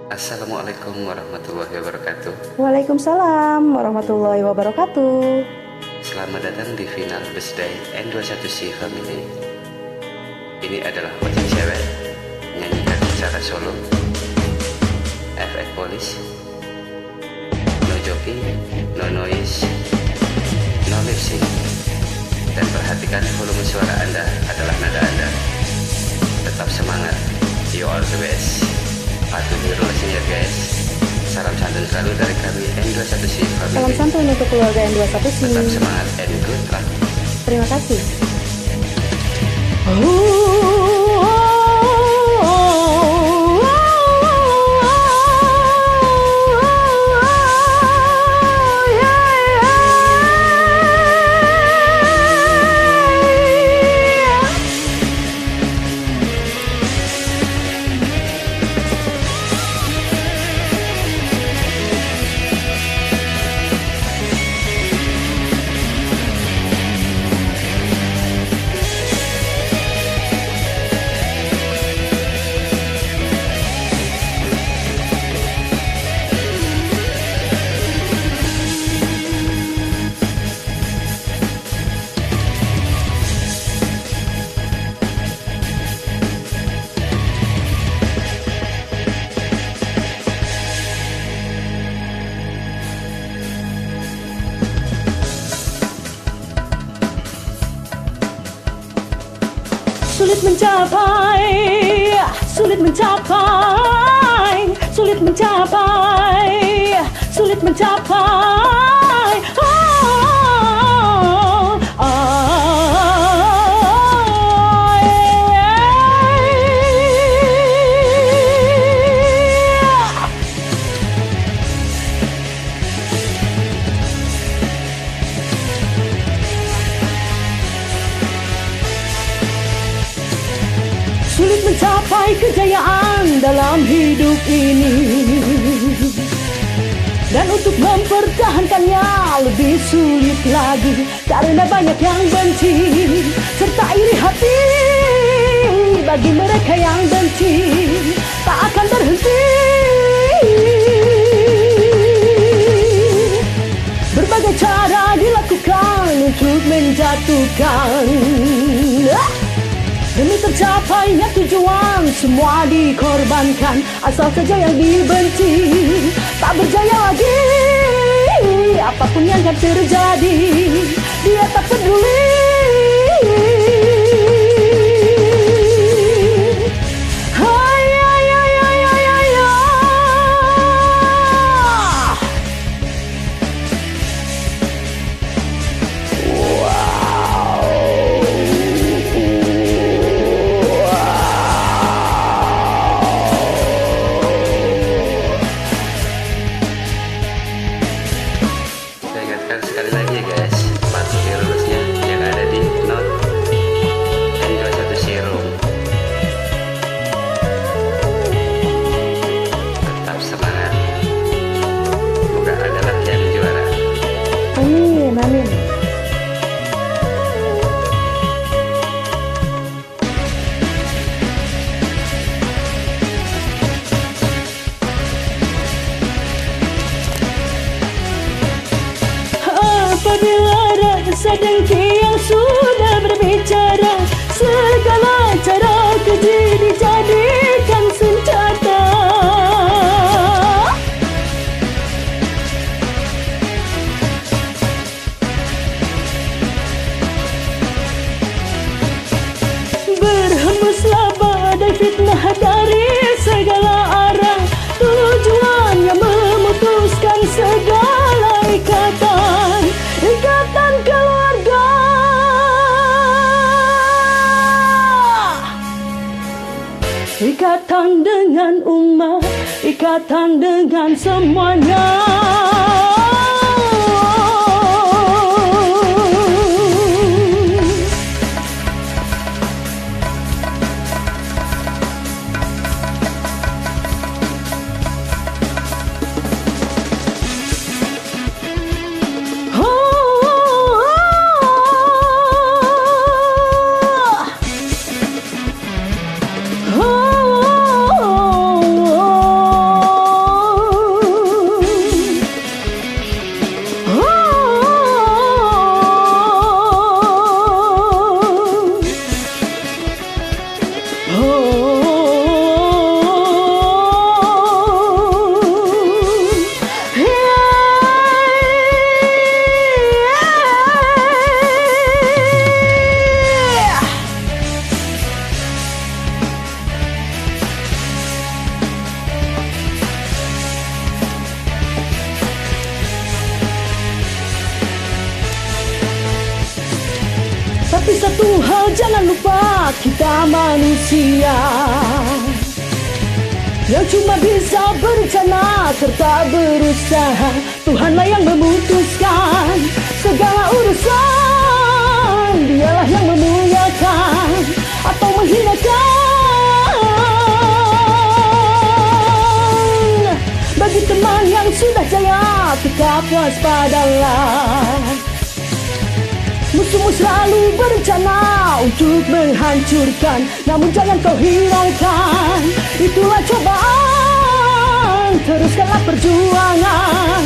Assalamualaikum warahmatullahi wabarakatuh. Waalaikumsalam warahmatullahi wabarakatuh. Selamat datang di final Birthday N21C Family. Ini adalah wajah cewek menyanyikan secara solo. FX Police, no joking, no noise, no lip sync. Dan perhatikan volume suara Anda adalah nada Anda. Tetap semangat, you are the best. Patuhi rulesnya ya guys. Salam santun selalu dari kami N21C Family. Salam santun untuk keluarga N21C. Tetap semangat and good luck. Terima kasih. Sulit mencapai, sulit mencapai, sulit mencapai, sulit mencapai. Sulit mencapai kejayaan dalam hidup ini, dan untuk mempertahankannya lebih sulit lagi, karena banyak yang benci serta iri hati. Bagi mereka yang benci tak akan berhenti. Berbagai cara dilakukan untuk menjatuhkan. Demi tercapainya tujuan, semua dikorbankan. Asal saja yang dibenci tak berjaya lagi. Apapun yang akan terjadi, dia tak peduli. Sekali lagi ya guys, patuhi rulesnya yang ada di note N21C Room. Tetap semangat, semoga adalah yang juara. Amin, amin. Apabila rasa dengki yang sudah berbicara, segala cara keji dijadikan senjata. Berhembuslah badai fitnah dari segala arah, tujuannya memutuskan segala ikatan. Ikatan keluarga, ikatan dengan umat, ikatan dengan semuanya. satu hal jangan lupa, kita manusia yang cuma bisa berencana serta berusaha. Tuhanlah yang memutuskan segala urusan, Dialah yang memuliakan atau menghinakan. Bagi teman yang sudah jaya, tetap waspadalah. Musuhmu selalu berencana untuk menghancurkan, namun jangan kau hiraukan. Itulah cobaan, teruskanlah perjuangan.